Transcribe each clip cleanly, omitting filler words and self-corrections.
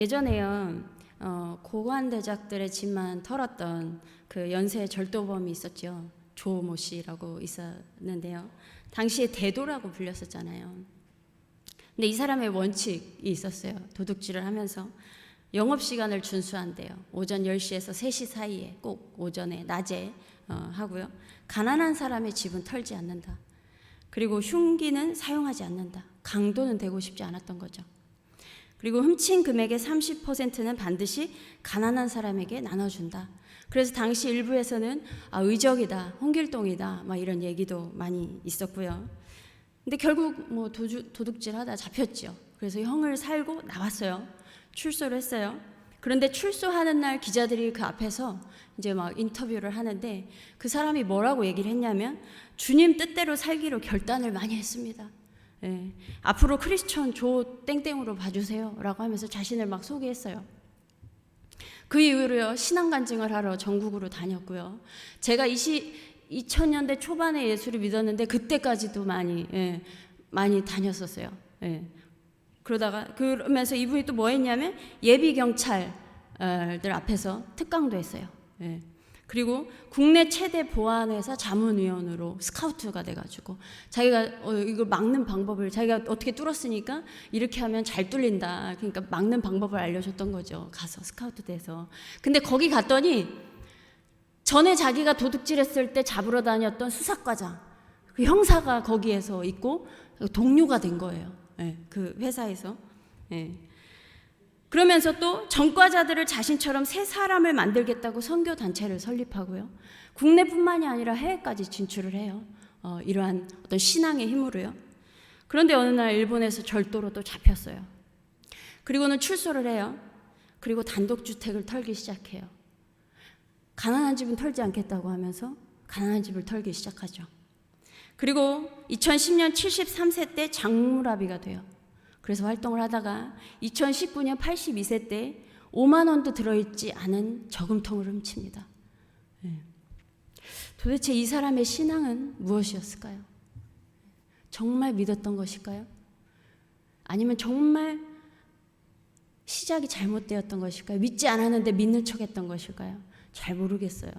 예전에요, 고관대작들의 집만 털었던 그 연쇄 절도범이 있었죠. 조모 씨라고 있었는데요. 당시에 대도라고 불렸었잖아요. 근데 이 사람의 원칙이 있었어요. 도둑질을 하면서 영업시간을 준수한대요. 오전 10시에서 3시 사이에 꼭 오전에 낮에 하고요. 가난한 사람의 집은 털지 않는다. 그리고 흉기는 사용하지 않는다. 강도는 되고 싶지 않았던 거죠. 그리고 훔친 금액의 30%는 반드시 가난한 사람에게 나눠준다. 그래서 당시 일부에서는 의적이다, 홍길동이다, 막 이런 얘기도 많이 있었고요. 근데 결국 뭐 도둑질하다 잡혔죠. 그래서 형을 살고 나왔어요. 출소를 했어요. 그런데 출소하는 날 기자들이 그 앞에서 이제 막 인터뷰를 하는데 그 사람이 뭐라고 얘기를 했냐면 주님 뜻대로 살기로 결단을 많이 했습니다. 예, 앞으로 크리스천 조 땡땡으로 봐주세요 라고 하면서 자신을 막 소개했어요. 그 이후로요, 신앙 간증을 하러 전국으로 다녔고요. 제가 2000년대 초반에 예수를 믿었는데 그때까지도 많이 다녔었어요. 예. 그러면서 이분이 또 뭐 했냐면 예비 경찰들 앞에서 특강도 했어요. 예. 그리고 국내 최대 보안회사 자문위원으로 스카우트가 돼가지고 자기가 이걸 막는 방법을 자기가 어떻게 뚫었으니까 이렇게 하면 잘 뚫린다. 그러니까 막는 방법을 알려줬던 거죠. 가서 스카우트 돼서. 근데 거기 갔더니 전에 자기가 도둑질했을 때 잡으러 다녔던 수사과장 그 형사가 거기에서 있고 동료가 된 거예요. 예, 그 회사에서. 예. 그러면서 또 전과자들을 자신처럼 새 사람을 만들겠다고 선교 단체를 설립하고요. 국내뿐만이 아니라 해외까지 진출을 해요. 이러한 어떤 신앙의 힘으로요. 그런데 어느 날 일본에서 절도로 또 잡혔어요. 그리고는 출소를 해요. 그리고 단독주택을 털기 시작해요. 가난한 집은 털지 않겠다고 하면서 가난한 집을 털기 시작하죠. 그리고 2010년 73세 때 장무라비가 돼요. 그래서 활동을 하다가 2019년 82세 때 5만 원도 들어있지 않은 저금통을 훔칩니다. 도대체 이 사람의 신앙은 무엇이었을까요? 정말 믿었던 것일까요? 아니면 정말 시작이 잘못되었던 것일까요? 믿지 않았는데 믿는 척했던 것일까요? 잘 모르겠어요.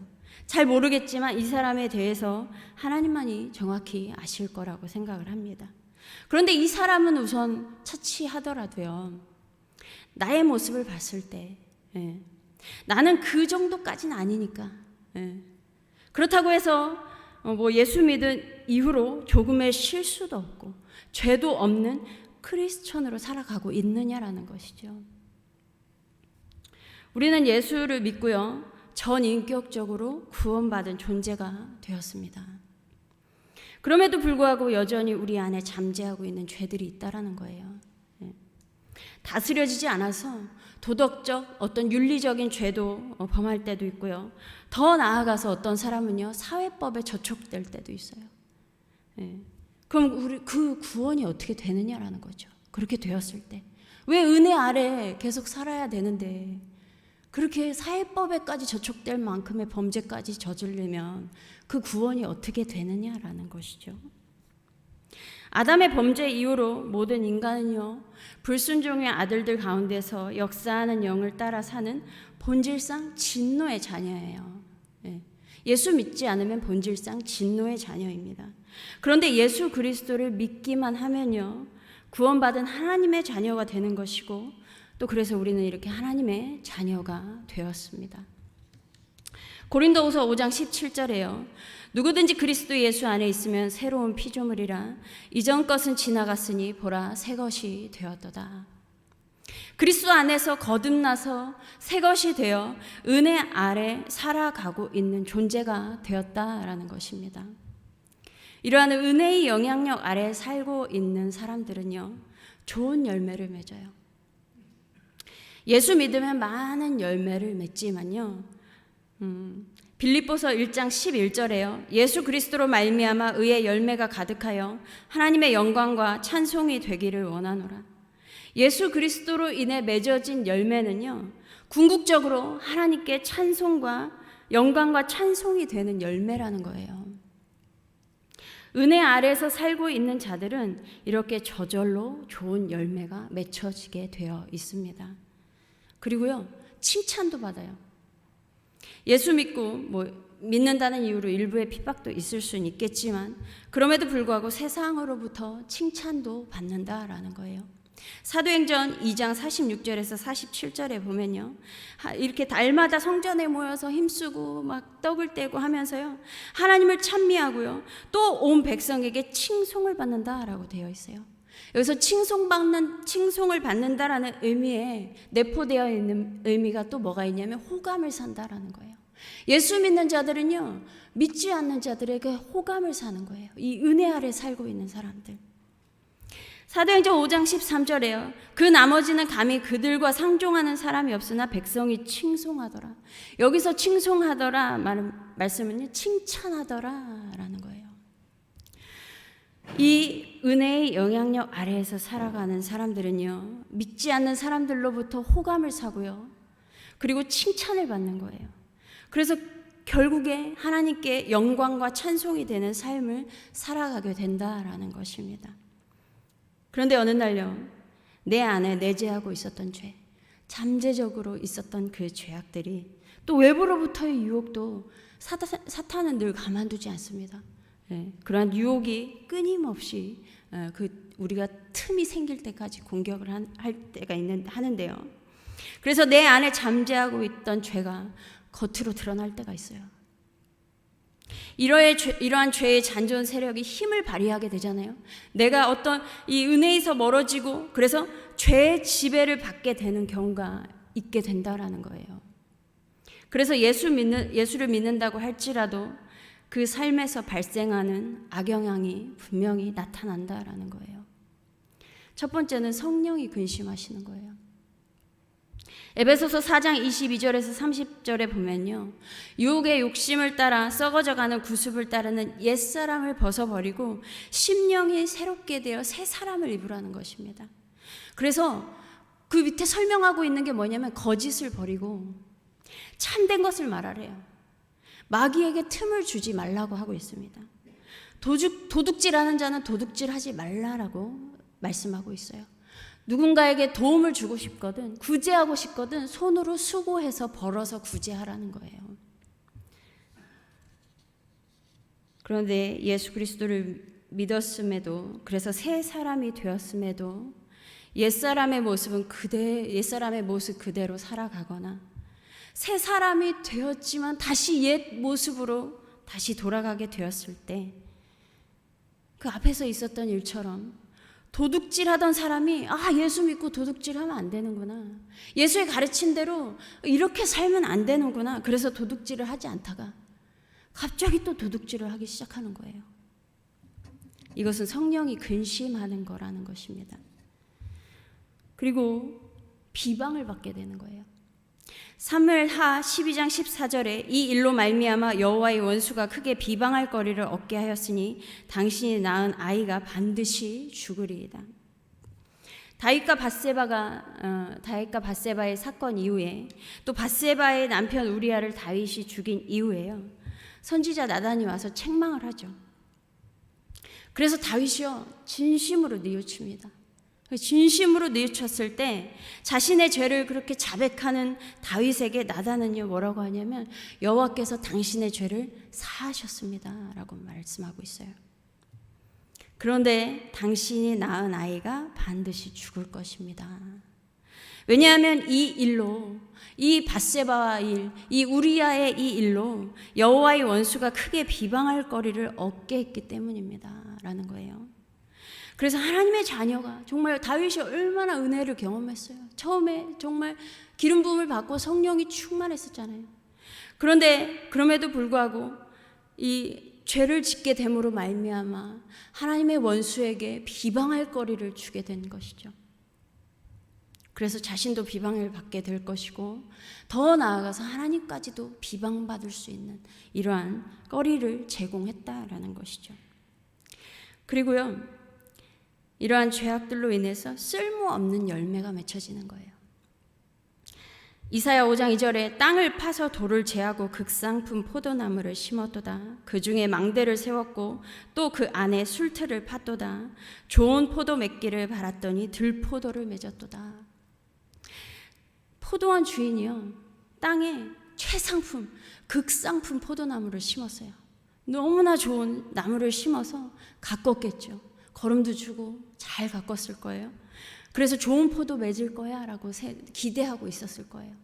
잘 모르겠지만 이 사람에 대해서 하나님만이 정확히 아실 거라고 생각을 합니다. 그런데 이 사람은 우선 처치하더라도요, 나의 모습을 봤을 때 나는 그 정도까지는 아니니까 그렇다고 해서 예수 믿은 이후로 조금의 실수도 없고 죄도 없는 크리스천으로 살아가고 있느냐라는 것이죠. 우리는 예수를 믿고요, 전인격적으로 구원받은 존재가 되었습니다. 그럼에도 불구하고 여전히 우리 안에 잠재하고 있는 죄들이 있다라는 거예요. 다스려지지 않아서 도덕적 어떤 윤리적인 죄도 범할 때도 있고요. 더 나아가서 어떤 사람은요, 사회법에 저촉될 때도 있어요. 그럼 우리 그 구원이 어떻게 되느냐라는 거죠. 그렇게 되었을 때 왜 은혜 아래 계속 살아야 되는데 그렇게 사회법에까지 저촉될 만큼의 범죄까지 저지르면 그 구원이 어떻게 되느냐라는 것이죠. 아담의 범죄 이후로 모든 인간은요, 불순종의 아들들 가운데서 역사하는 영을 따라 사는 본질상 진노의 자녀예요. 예수 믿지 않으면 본질상 진노의 자녀입니다. 그런데 예수 그리스도를 믿기만 하면요, 구원받은 하나님의 자녀가 되는 것이고, 또 그래서 우리는 이렇게 하나님의 자녀가 되었습니다. 고린도후서 5장 17절에요. 누구든지 그리스도 예수 안에 있으면 새로운 피조물이라 이전 것은 지나갔으니 보라 새 것이 되었도다. 그리스도 안에서 거듭나서 새 것이 되어 은혜 아래 살아가고 있는 존재가 되었다라는 것입니다. 이러한 은혜의 영향력 아래 살고 있는 사람들은요, 좋은 열매를 맺어요. 예수 믿으면 많은 열매를 맺지만요, 빌립보서 1장 11절에요. 예수 그리스도로 말미암아 의의 열매가 가득하여 하나님의 영광과 찬송이 되기를 원하노라. 예수 그리스도로 인해 맺어진 열매는요, 궁극적으로 하나님께 찬송과 영광과 찬송이 되는 열매라는 거예요. 은혜 아래서 살고 있는 자들은 이렇게 저절로 좋은 열매가 맺혀지게 되어 있습니다. 그리고요, 칭찬도 받아요. 예수 믿고 믿는다는 이유로 일부의 핍박도 있을 수는 있겠지만 그럼에도 불구하고 세상으로부터 칭찬도 받는다라는 거예요. 사도행전 2장 46절에서 47절에 보면요, 이렇게 달마다 성전에 모여서 힘쓰고 막 떡을 떼고 하면서요, 하나님을 찬미하고요, 또 온 백성에게 칭송을 받는다라고 되어 있어요. 여기서 칭송을 받는다라는 의미에 내포되어 있는 의미가 또 뭐가 있냐면 호감을 산다라는 거예요. 예수 믿는 자들은요, 믿지 않는 자들에게 호감을 사는 거예요. 이 은혜 아래 살고 있는 사람들. 사도행전 5장 13절에요. 그 나머지는 감히 그들과 상종하는 사람이 없으나 백성이 칭송하더라. 여기서 칭송하더라 말씀은요, 칭찬하더라라는 거예요. 이 은혜의 영향력 아래에서 살아가는 사람들은요, 믿지 않는 사람들로부터 호감을 사고요, 그리고 칭찬을 받는 거예요. 그래서 결국에 하나님께 영광과 찬송이 되는 삶을 살아가게 된다라는 것입니다. 그런데 어느 날요, 내 안에 내재하고 있었던 죄, 잠재적으로 있었던 그 죄악들이, 또 외부로부터의 유혹도 사탄은 늘 가만두지 않습니다. 그러한 유혹이 끊임없이 우리가 틈이 생길 때까지 공격을 할 때가 하는데요. 그래서 내 안에 잠재하고 있던 죄가 겉으로 드러날 때가 있어요. 이러한 죄의 잔존 세력이 힘을 발휘하게 되잖아요. 내가 어떤 이 은혜에서 멀어지고 그래서 죄의 지배를 받게 되는 경우가 있게 된다라는 거예요. 그래서 예수를 믿는다고 할지라도 그 삶에서 발생하는 악영향이 분명히 나타난다라는 거예요. 첫 번째는 성령이 근심하시는 거예요. 에베소서 4장 22절에서 30절에 보면요, 유혹의 욕심을 따라 썩어져가는 구습을 따르는 옛사람을 벗어버리고 심령이 새롭게 되어 새 사람을 입으라는 것입니다. 그래서 그 밑에 설명하고 있는 게 뭐냐면 거짓을 버리고 참된 것을 말하래요. 마귀에게 틈을 주지 말라고 하고 있습니다. 도둑질하는 자는 도둑질하지 말라라고 말씀하고 있어요. 누군가에게 도움을 주고 싶거든, 구제하고 싶거든 손으로 수고해서 벌어서 구제하라는 거예요. 그런데 예수 그리스도를 믿었음에도, 그래서 새 사람이 되었음에도 옛사람의 모습 그대로 살아가거나, 새 사람이 되었지만 다시 옛 모습으로 다시 돌아가게 되었을 때 그 앞에서 있었던 일처럼 도둑질하던 사람이 예수 믿고 도둑질하면 안 되는구나, 예수의 가르친 대로 이렇게 살면 안 되는구나, 그래서 도둑질을 하지 않다가 갑자기 또 도둑질을 하기 시작하는 거예요. 이것은 성령이 근심하는 거라는 것입니다. 그리고 비방을 받게 되는 거예요. 사무엘하 12장 14절에 이 일로 말미암아 여호와의 원수가 크게 비방할 거리를 얻게 하였으니 당신이 낳은 아이가 반드시 죽으리이다. 다윗과 밧세바의 사건 이후에, 또 밧세바의 남편 우리아를 다윗이 죽인 이후에요, 선지자 나단이 와서 책망을 하죠. 그래서 다윗이요, 진심으로 뉘우칩니다. 진심으로 뉘우쳤을 때 자신의 죄를 그렇게 자백하는 다윗에게 나단은요, 뭐라고 하냐면 여호와께서 당신의 죄를 사하셨습니다 라고 말씀하고 있어요. 그런데 당신이 낳은 아이가 반드시 죽을 것입니다. 왜냐하면 이 일로, 이 밧세바와 이 우리아의 이 일로 여호와의 원수가 크게 비방할 거리를 얻게 했기 때문입니다 라는 거예요. 그래서 하나님의 자녀가, 정말 다윗이 얼마나 은혜를 경험했어요. 처음에 정말 기름 부음을 받고 성령이 충만했었잖아요. 그런데 그럼에도 불구하고 이 죄를 짓게 됨으로 말미암아 하나님의 원수에게 비방할 거리를 주게 된 것이죠. 그래서 자신도 비방을 받게 될 것이고, 더 나아가서 하나님까지도 비방받을 수 있는 이러한 거리를 제공했다라는 것이죠. 그리고요, 이러한 죄악들로 인해서 쓸모없는 열매가 맺혀지는 거예요. 이사야 5장 2절에 땅을 파서 돌을 제하고 극상품 포도나무를 심었도다. 그 중에 망대를 세웠고 또 그 안에 술틀을 팠도다. 좋은 포도 맺기를 바랐더니 들포도를 맺었도다. 포도원 주인이요, 땅에 최상품, 극상품 포도나무를 심었어요. 너무나 좋은 나무를 심어서 가꿨겠죠. 거름도 주고 잘 가꿨을 거예요. 그래서 좋은 포도 맺을 거야 라고 기대하고 있었을 거예요.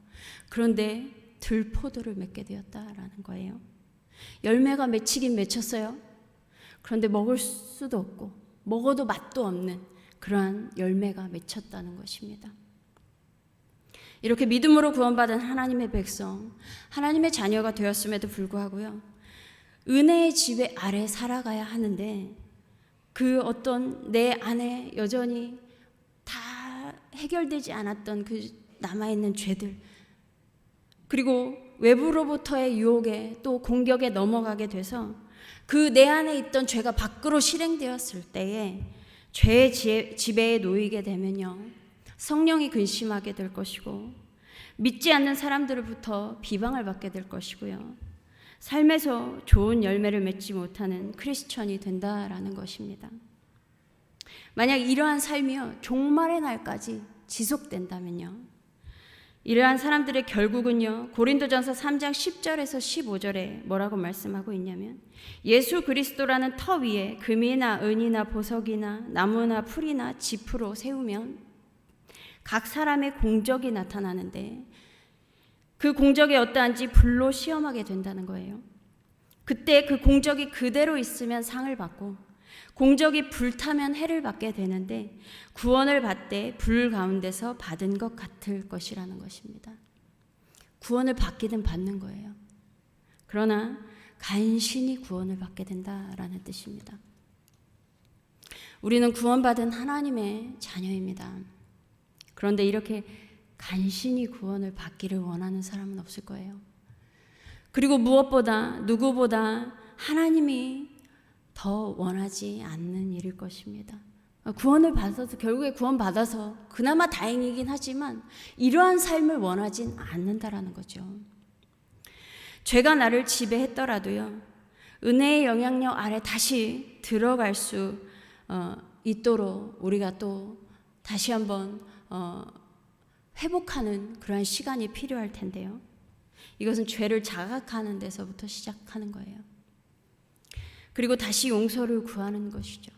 그런데 들포도를 맺게 되었다라는 거예요. 열매가 맺히긴 맺혔어요. 그런데 먹을 수도 없고 먹어도 맛도 없는 그러한 열매가 맺혔다는 것입니다. 이렇게 믿음으로 구원받은 하나님의 백성, 하나님의 자녀가 되었음에도 불구하고요, 은혜의 지배 아래 살아가야 하는데 그 어떤 내 안에 여전히 다 해결되지 않았던 그 남아있는 죄들, 그리고 외부로부터의 유혹에 또 공격에 넘어가게 돼서 그 내 안에 있던 죄가 밖으로 실행되었을 때에 죄의 지배에 놓이게 되면요, 성령이 근심하게 될 것이고 믿지 않는 사람들로부터 비방을 받게 될 것이고요, 삶에서 좋은 열매를 맺지 못하는 크리스천이 된다라는 것입니다. 만약 이러한 삶이요 종말의 날까지 지속된다면요, 이러한 사람들의 결국은요, 고린도전서 3장 10절에서 15절에 뭐라고 말씀하고 있냐면, 예수 그리스도라는 터 위에 금이나 은이나 보석이나 나무나 풀이나 짚으로 세우면 각 사람의 공적이 나타나는데 그 공적이 어떠한지 불로 시험하게 된다는 거예요. 그때 그 공적이 그대로 있으면 상을 받고 공적이 불타면 해를 받게 되는데 구원을 받되 불 가운데서 받은 것 같을 것이라는 것입니다. 구원을 받기는 받는 거예요. 그러나 간신히 구원을 받게 된다라는 뜻입니다. 우리는 구원받은 하나님의 자녀입니다. 그런데 이렇게 간신히 구원을 받기를 원하는 사람은 없을 거예요. 그리고 무엇보다 누구보다 하나님이 더 원하지 않는 일일 것입니다. 구원을 받아서, 결국에 구원받아서 그나마 다행이긴 하지만 이러한 삶을 원하진 않는다라는 거죠. 죄가 나를 지배했더라도요, 은혜의 영향력 아래 다시 들어갈 수 있도록 우리가 또 다시 한번 회복하는 그러한 시간이 필요할 텐데요, 이것은 죄를 자각하는 데서부터 시작하는 거예요. 그리고 다시 용서를 구하는 것이죠.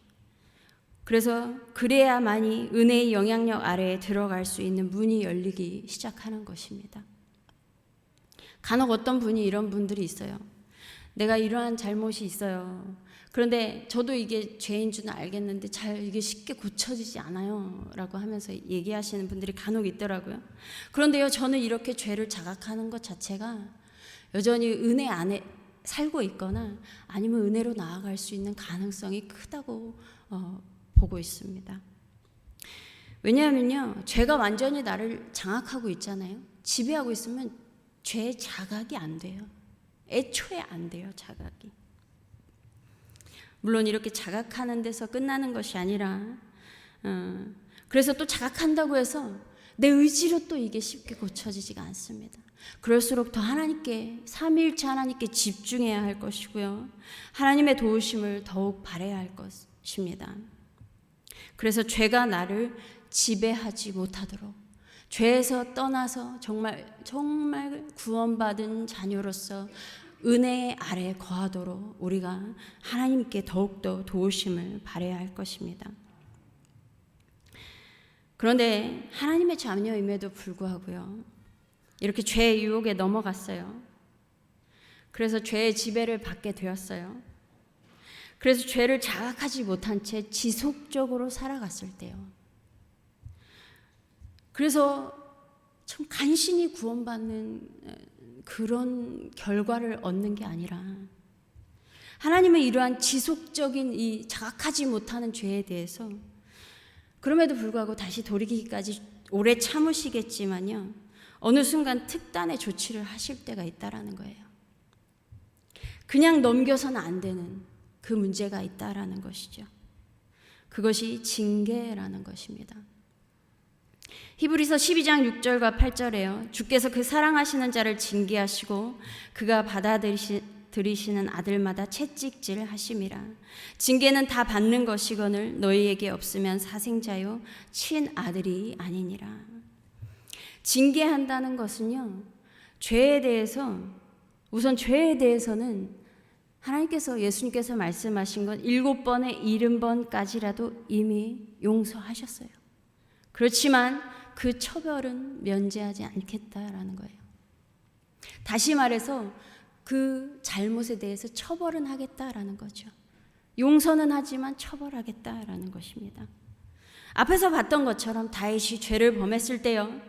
그래서 그래야만이 은혜의 영향력 아래에 들어갈 수 있는 문이 열리기 시작하는 것입니다. 간혹 어떤 분이 이런 분들이 있어요. 내가 이러한 잘못이 있어요. 그런데 저도 이게 죄인 줄은 알겠는데 잘 이게 쉽게 고쳐지지 않아요 라고 하면서 얘기하시는 분들이 간혹 있더라고요. 그런데요, 저는 이렇게 죄를 자각하는 것 자체가 여전히 은혜 안에 살고 있거나 아니면 은혜로 나아갈 수 있는 가능성이 크다고 보고 있습니다. 왜냐하면요, 죄가 완전히 나를 장악하고 있잖아요. 지배하고 있으면 죄 자각이 안 돼요. 애초에 안 돼요, 자각이. 물론 이렇게 자각하는 데서 끝나는 것이 아니라 그래서 또 자각한다고 해서 내 의지로 또 이게 쉽게 고쳐지지가 않습니다. 그럴수록 더 하나님께, 삼위일체 하나님께 집중해야 할 것이고요, 하나님의 도우심을 더욱 바라야 할 것입니다. 그래서 죄가 나를 지배하지 못하도록, 죄에서 떠나서 정말 구원받은 자녀로서 은혜의 아래 거하도록 우리가 하나님께 더욱더 도우심을 바라야 할 것입니다. 그런데 하나님의 자녀임에도 불구하고요, 이렇게 죄의 유혹에 넘어갔어요. 그래서 죄의 지배를 받게 되었어요. 그래서 죄를 자각하지 못한 채 지속적으로 살아갔을 때요, 그래서 참 간신히 구원받는 그런 결과를 얻는 게 아니라 하나님은 이러한 지속적인 이 자각하지 못하는 죄에 대해서 그럼에도 불구하고 다시 돌이키기까지 오래 참으시겠지만요, 어느 순간 특단의 조치를 하실 때가 있다라는 거예요. 그냥 넘겨서는 안 되는 그 문제가 있다라는 것이죠. 그것이 징계라는 것입니다. 히브리서 12장 6절과 8절에요. 주께서 그 사랑하시는 자를 징계하시고 그가 받아들이시는 아들마다 채찍질 하심이라. 징계는 다 받는 것이거늘 너희에게 없으면 사생자요 친아들이 아니니라. 징계한다는 것은요, 죄에 대해서는 하나님께서, 예수님께서 말씀하신 건 7번에 70번까지라도 이미 용서하셨어요. 그렇지만 그 처벌은 면제하지 않겠다라는 거예요. 다시 말해서 그 잘못에 대해서 처벌은 하겠다라는 거죠. 용서는 하지만 처벌하겠다라는 것입니다. 앞에서 봤던 것처럼 다윗이 죄를 범했을 때요,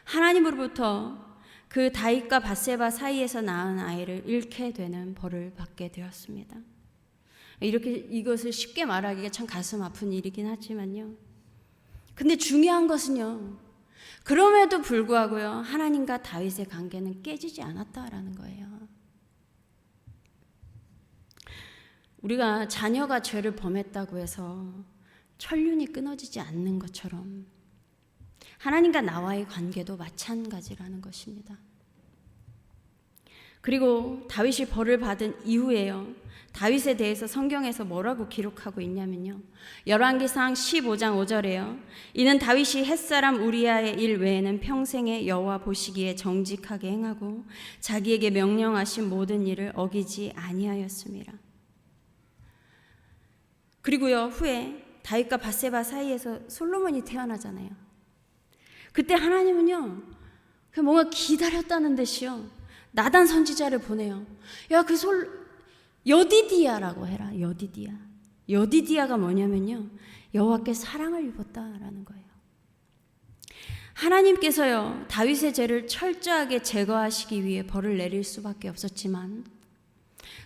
하나님으로부터 그 다윗과 밧세바 사이에서 낳은 아이를 잃게 되는 벌을 받게 되었습니다. 이렇게 이것을 쉽게 말하기가 참 가슴 아픈 일이긴 하지만요, 근데 중요한 것은요, 그럼에도 불구하고요, 하나님과 다윗의 관계는 깨지지 않았다라는 거예요. 우리가 자녀가 죄를 범했다고 해서 천륜이 끊어지지 않는 것처럼 하나님과 나와의 관계도 마찬가지라는 것입니다. 그리고 다윗이 벌을 받은 이후에요, 다윗에 대해서 성경에서 뭐라고 기록하고 있냐면요, 열왕기상 15장 5절에요. 이는 다윗이 햇사람 우리아의 일 외에는 평생에 여호와 보시기에 정직하게 행하고 자기에게 명령하신 모든 일을 어기지 아니하였습니다. 그리고요, 후에 다윗과 밧세바 사이에서 솔로몬이 태어나잖아요. 그때 하나님은요, 뭔가 기다렸다는 듯이요, 나단 선지자를 보내요. 야, 여디디아라고 해라. 여디디아가 뭐냐면요, 여호와께 사랑을 입었다라는 거예요. 하나님께서요, 다윗의 죄를 철저하게 제거하시기 위해 벌을 내릴 수밖에 없었지만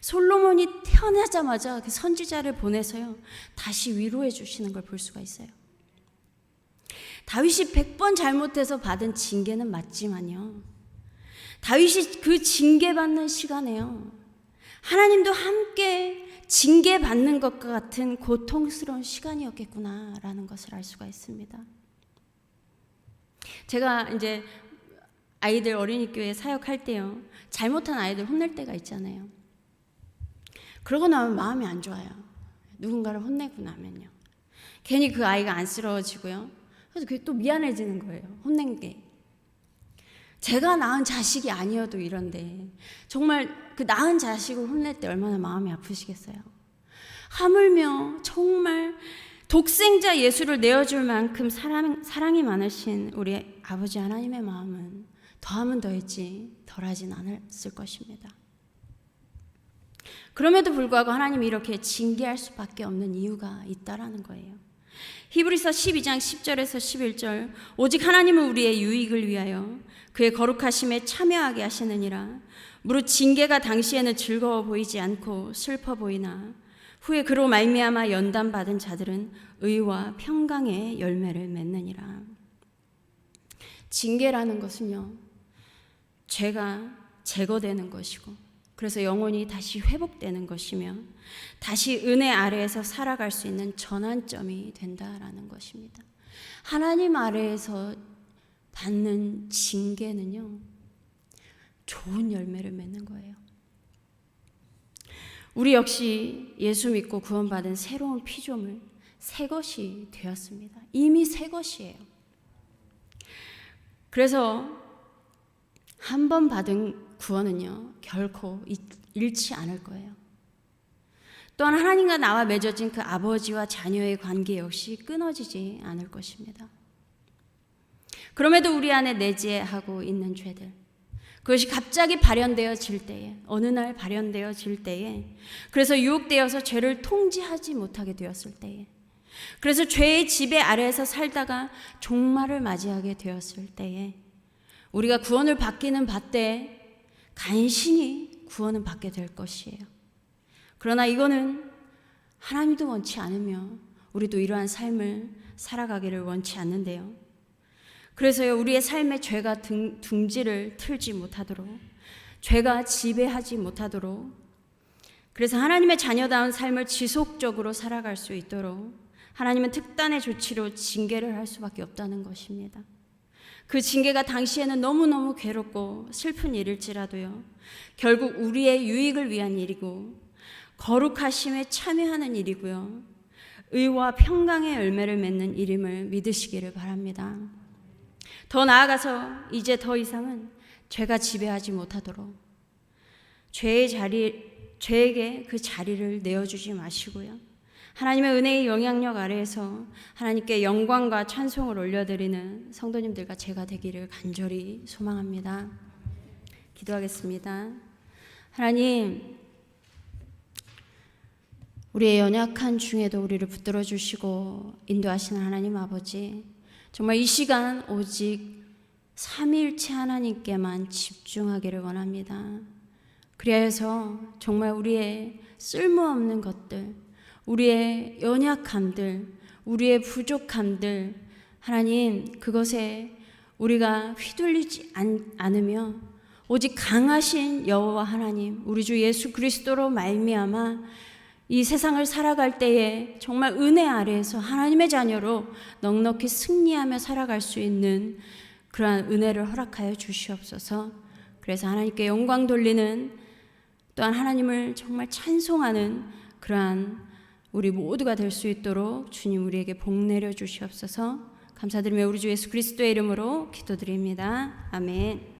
솔로몬이 태어나자마자 그 선지자를 보내서요, 다시 위로해 주시는 걸 볼 수가 있어요. 다윗이 100번 잘못해서 받은 징계는 맞지만요, 다윗이 그 징계받는 시간에요, 하나님도 함께 징계받는 것과 같은 고통스러운 시간이었겠구나라는 것을 알 수가 있습니다. 제가 이제 아이들 어린이교회 사역할 때요, 잘못한 아이들 혼낼 때가 있잖아요. 그러고 나면 마음이 안 좋아요. 누군가를 혼내고 나면요, 괜히 그 아이가 안쓰러워지고요, 그래서 그게 또 미안해지는 거예요. 혼낸 게 제가 낳은 자식이 아니어도 이런데 정말 그 낳은 자식을 혼낼 때 얼마나 마음이 아프시겠어요. 하물며 정말 독생자 예수를 내어줄 만큼 사랑이 많으신 우리 아버지 하나님의 마음은 더하면 더했지 덜하진 않았을 것입니다. 그럼에도 불구하고 하나님이 이렇게 징계할 수밖에 없는 이유가 있다라는 거예요. 히브리서 12장 10절에서 11절, 오직 하나님은 우리의 유익을 위하여 그의 거룩하심에 참여하게 하시느니라. 무릇 징계가 당시에는 즐거워 보이지 않고 슬퍼 보이나 후에 그로 말미암아 연단받은 자들은 의와 평강의 열매를 맺느니라. 징계라는 것은요, 죄가 제거되는 것이고, 그래서 영혼이 다시 회복되는 것이며 다시 은혜 아래에서 살아갈 수 있는 전환점이 된다라는 것입니다. 하나님 아래에서 받는 징계는요, 좋은 열매를 맺는 거예요. 우리 역시 예수 믿고 구원받은 새로운 피조물, 새 것이 되었습니다. 이미 새 것이에요. 그래서 한 번 받은 구원은요, 결코 잃지 않을 거예요. 또한 하나님과 나와 맺어진 그 아버지와 자녀의 관계 역시 끊어지지 않을 것입니다. 그럼에도 우리 안에 내재하고 있는 죄들, 그것이 갑자기 발현되어질 때에, 어느 날 발현되어질 때에, 그래서 유혹되어서 죄를 통제하지 못하게 되었을 때에, 그래서 죄의 지배 아래에서 살다가 종말을 맞이하게 되었을 때에 우리가 구원을 받기는 받되 간신히 구원은 받게 될 것이에요. 그러나 이거는 하나님도 원치 않으며 우리도 이러한 삶을 살아가기를 원치 않는데요. 그래서요, 우리의 삶에 죄가 둥지를 틀지 못하도록, 죄가 지배하지 못하도록, 그래서 하나님의 자녀다운 삶을 지속적으로 살아갈 수 있도록 하나님은 특단의 조치로 징계를 할 수밖에 없다는 것입니다. 그 징계가 당시에는 너무너무 괴롭고 슬픈 일일지라도요, 결국 우리의 유익을 위한 일이고 거룩하심에 참여하는 일이고요, 의와 평강의 열매를 맺는 일임을 믿으시기를 바랍니다. 더 나아가서 이제 더 이상은 죄가 지배하지 못하도록 죄에게 그 자리를 내어주지 마시고요. 하나님의 은혜의 영향력 아래에서 하나님께 영광과 찬송을 올려드리는 성도님들과 제가 되기를 간절히 소망합니다. 기도하겠습니다. 하나님, 우리의 연약한 중에도 우리를 붙들어 주시고 인도하시는 하나님 아버지, 정말 이 시간 오직 삼위일체 하나님께만 집중하기를 원합니다. 그래서 정말 우리의 쓸모없는 것들, 우리의 연약함들, 우리의 부족함들, 하나님 그것에 우리가 휘둘리지 않으며 오직 강하신 여호와 하나님, 우리 주 예수 그리스도로 말미암아 이 세상을 살아갈 때에 정말 은혜 아래에서 하나님의 자녀로 넉넉히 승리하며 살아갈 수 있는 그러한 은혜를 허락하여 주시옵소서. 그래서 하나님께 영광 돌리는, 또한 하나님을 정말 찬송하는 그러한 우리 모두가 될 수 있도록 주님 우리에게 복 내려 주시옵소서. 감사드리며 우리 주 예수 그리스도의 이름으로 기도드립니다. 아멘.